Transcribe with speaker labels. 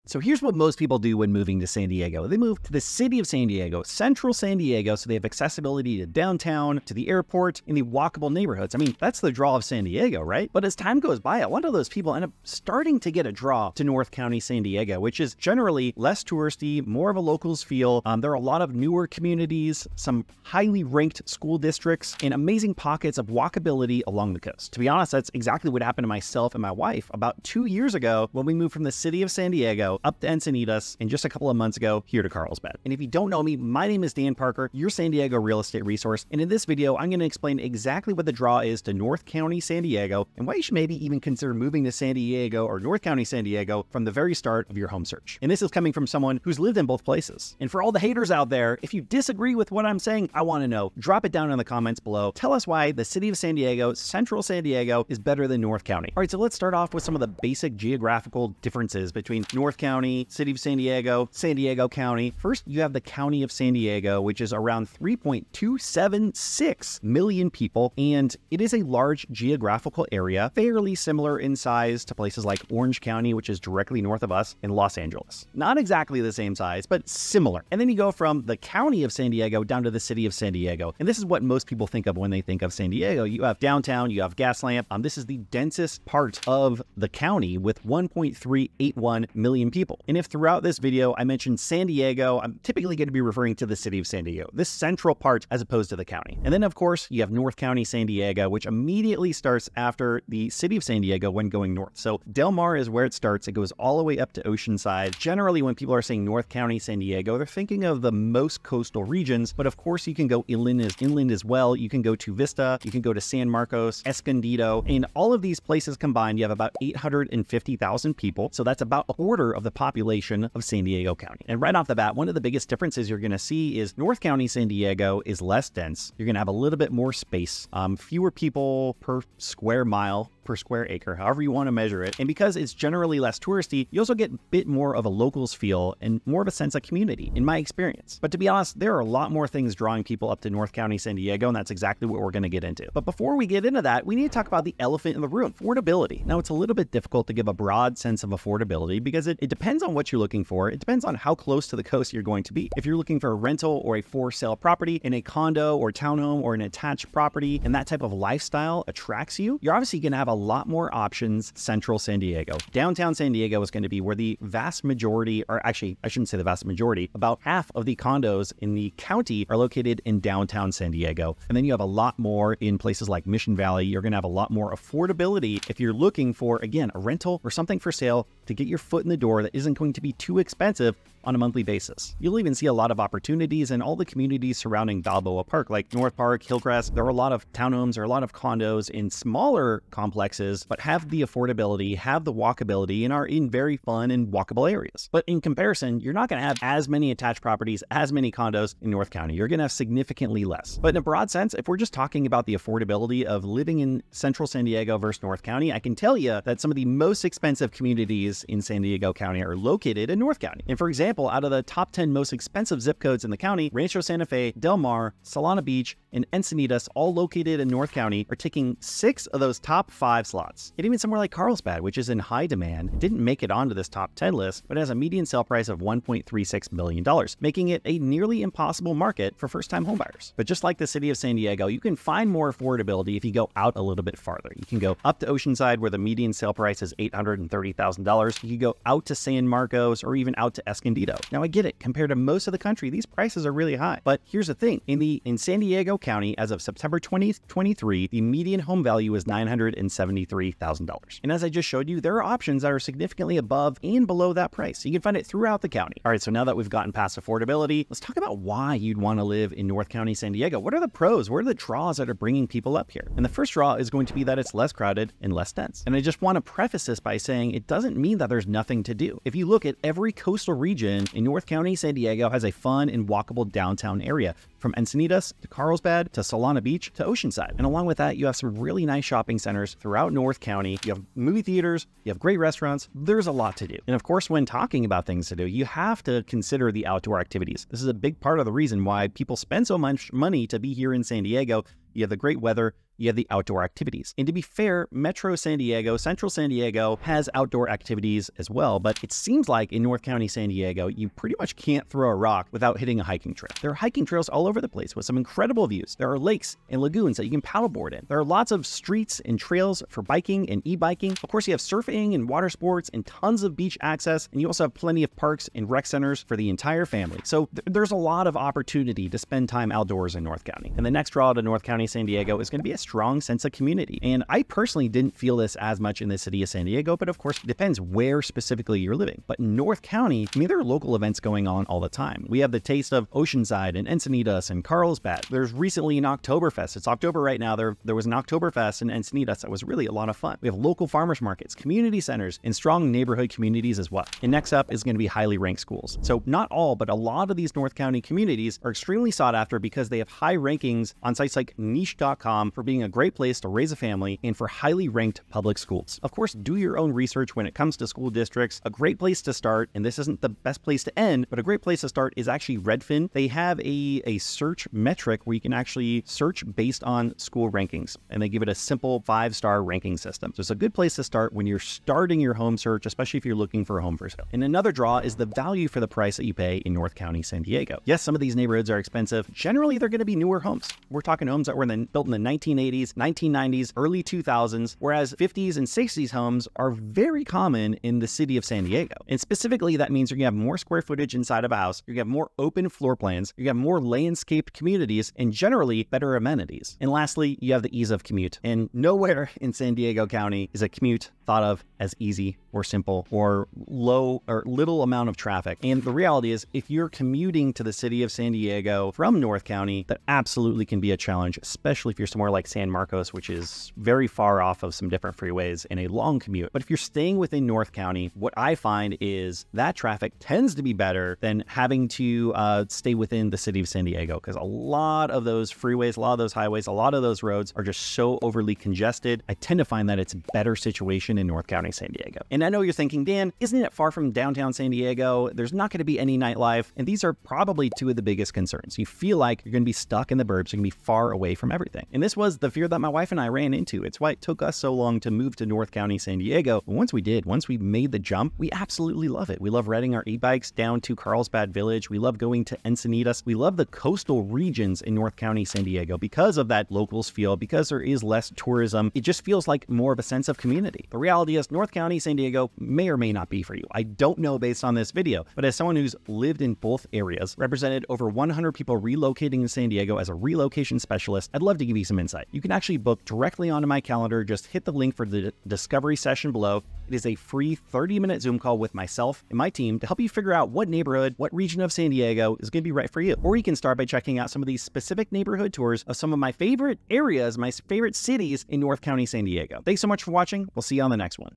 Speaker 1: So here's what most people do when moving to San Diego. They move to the city of San Diego, central San Diego, so they have accessibility to downtown, to the airport, and the walkable neighborhoods. I mean, that's the draw of San Diego, right? But as time goes by, a lot of those people end up starting to get a draw to North County, San Diego, which is generally less touristy, more of a locals feel. There are a lot of newer communities, some highly ranked school districts, and amazing pockets of walkability along the coast. To be honest, that's exactly what happened to myself and my wife about 2 years ago when we moved from the city of San Diego up to Encinitas, and just a couple of months ago here to Carlsbad. And if you don't know me, my name is Dan Parker, your San Diego real estate resource. And in this video, I'm going to explain exactly what the draw is to North County, San Diego, and why you should maybe even consider moving to San Diego or North County, San Diego from the very start of your home search. And this is coming from someone who's lived in both places. And for all the haters out there, if you disagree with what I'm saying, I want to know. Drop it down in the comments below. Tell us why the city of San Diego, central San Diego, is better than North County. All right, so let's start off with some of the basic geographical differences between North County, city of San Diego County. First, you have the county of San Diego, which is around 3.276 million people, and it is a large geographical area, fairly similar in size to places like Orange County, which is directly north of us, in Los Angeles. Not exactly the same size, but similar. And then you go from the county of San Diego down to the city of San Diego. And this is what most people think of when they think of San Diego. You have downtown, you have Gaslamp. This is the densest part of the county with 1.381 million people. And if throughout this video I mentioned San Diego, I'm typically going to be referring to the city of San Diego, this central part as opposed to the county. And then of course you have North County, San Diego, which immediately starts after the city of San Diego when going north. So Del Mar is where it starts. It goes all the way up to Oceanside. Generally, when people are saying North County, San Diego, they're thinking of the most coastal regions, but of course you can go inland as well. You can go to Vista, you can go to San Marcos, Escondido, and all of these places combined, you have about 850,000 people. So that's about a quarter of the population of San Diego County. And right off the bat, one of the biggest differences you're going to see is North County, San Diego is less dense. You're going to have a little bit more space, fewer people per square mile, per square acre, however you want to measure it. And because it's generally less touristy, you also get a bit more of a locals feel and more of a sense of community, in my experience. But to be honest, there are a lot more things drawing people up to North County, San Diego, and that's exactly what we're going to get into. But before we get into that, we need to talk about the elephant in the room, affordability. Now, it's a little bit difficult to give a broad sense of affordability because it depends on what you're looking for. It depends on how close to the coast you're going to be. If you're looking for a rental or a for sale property in a condo or townhome or an attached property, and that type of lifestyle attracts you, you're obviously going to have a lot more options central San Diego. Downtown San Diego is going to be where the vast majority, or actually, I shouldn't say the vast majority, about half of the condos in the county are located in downtown San Diego. And then you have a lot more in places like Mission Valley. You're going to have a lot more affordability if you're looking for, again, a rental or something for sale to get your foot in the door that isn't going to be too expensive on a monthly basis. You'll even see a lot of opportunities in all the communities surrounding Balboa Park, like North Park, Hillcrest. There are a lot of townhomes or a lot of condos in smaller complexes, but have the affordability, have the walkability, and are in very fun and walkable areas. But in comparison, you're not going to have as many attached properties, as many condos in North County. You're going to have significantly less. But in a broad sense, if we're just talking about the affordability of living in central San Diego versus North County, I can tell you that some of the most expensive communities in San Diego County are located in North County. And for example, out of the top 10 most expensive zip codes in the county, Rancho Santa Fe, Del Mar, Solana Beach, and Encinitas, all located in North County, are taking 6 of those top 5 slots. And even somewhere like Carlsbad, which is in high demand, didn't make it onto this top 10 list, but has a median sale price of $1.36 million, making it a nearly impossible market for first-time homebuyers. But just like the city of San Diego, you can find more affordability if you go out a little bit farther. You can go up to Oceanside, where the median sale price is $830,000. You can go out to San Marcos or even out to Escondido. Now, I get it. Compared to most of the country, these prices are really high. But here's the thing. In San Diego County, as of September 2023, the median home value is $973,000. And as I just showed you, there are options that are significantly above and below that price. You can find it throughout the county. All right, so now that we've gotten past affordability, let's talk about why you'd want to live in North County, San Diego. What are the pros? What are the draws that are bringing people up here? And the first draw is going to be that it's less crowded and less dense. And I just want to preface this by saying it doesn't mean that there's nothing to do. If you look at every coastal region in North County, San Diego has a fun and walkable downtown area, from Encinitas to Carlsbad to Solana Beach to Oceanside. And along with that, you have some really nice shopping centers throughout North County. You have movie theaters, you have great restaurants. There's a lot to do. And of course, when talking about things to do, you have to consider the outdoor activities. This is a big part of the reason why people spend so much money to be here in San Diego. You have the great weather, you have the outdoor activities. And to be fair, Metro San Diego, Central San Diego has outdoor activities as well, but it seems like in North County, San Diego, you pretty much can't throw a rock without hitting a hiking trail. There are hiking trails all over the place with some incredible views. There are lakes and lagoons that you can paddleboard in. There are lots of streets and trails for biking and e-biking. Of course, you have surfing and water sports and tons of beach access, and you also have plenty of parks and rec centers for the entire family. So there's a lot of opportunity to spend time outdoors in North County. And the next draw to North County, San Diego is going to be a strong sense of community. And I personally didn't feel this as much in the city of San Diego, but of course it depends where specifically you're living. But in North County, I mean, there are local events going on all the time. We have the taste of Oceanside and Encinitas and Carlsbad. There's recently an Oktoberfest. It's October right now. There was an Oktoberfest in Encinitas that was really a lot of fun. We have local farmers markets, community centers, and strong neighborhood communities as well. And next up is going to be highly ranked schools. So not all, but a lot of these North County communities are extremely sought after because they have high rankings on sites like niche.com for being a great place to raise a family and for highly ranked public schools. Of course, do your own research when it comes to school districts. A great place to start, and this isn't the best place to end, but a great place to start is actually Redfin. They have a search metric where you can actually search based on school rankings, and they give it a simple 5-star ranking system. So it's a good place to start when you're starting your home search, especially if you're looking for a home for sale. And another draw is the value for the price that you pay in North County, San Diego. Yes, some of these neighborhoods are expensive. Generally, they're going to be newer homes. We're talking homes that were built in the 1980s, 1990s, early 2000s, whereas 50s and 60s homes are very common in the city of San Diego. And specifically, that means you're going to have more square footage inside of a house, you're going to have more open floor plans, you're going to have more landscaped communities, and generally better amenities. And lastly, you have the ease of commute. And nowhere in San Diego County is a commute thought of as easy or simple or low or little amount of traffic. And the reality is, if you're commuting to the city of San Diego from North County, that absolutely can be a challenge, especially if you're somewhere like San Marcos, which is very far off of some different freeways and a long commute. But if you're staying within North County, what I find is that traffic tends to be better than having to stay within the city of San Diego, because a lot of those freeways, a lot of those highways, a lot of those roads are just so overly congested. I tend to find that it's a better situation in North County, San Diego. And I know you're thinking, Dan, isn't it far from downtown San Diego? There's not going to be any nightlife. And these are probably two of the biggest concerns. You feel like you're going to be stuck in the burbs. You're going to be far away from everything. And this was the fear that my wife and I ran into. It's why it took us so long to move to North County, San Diego. But once we made the jump, we absolutely love it. We love riding our e-bikes down to Carlsbad Village. We love going to Encinitas. We love the coastal regions in North County, San Diego because of that locals feel, because there is less tourism. It just feels like more of a sense of community. The reality is North County, San Diego may or may not be for you. I don't know based on this video, but as someone who's lived in both areas, represented over 100 people relocating to San Diego as a relocation specialist, I'd love to give you some insight. You can actually book directly onto my calendar. Just hit the link for the discovery session below. It is a free 30-minute Zoom call with myself and my team to help you figure out what neighborhood, what region of San Diego is going to be right for you. Or you can start by checking out some of these specific neighborhood tours of some of my favorite areas, my favorite cities in North County, San Diego. Thanks so much for watching. We'll see you on the next one.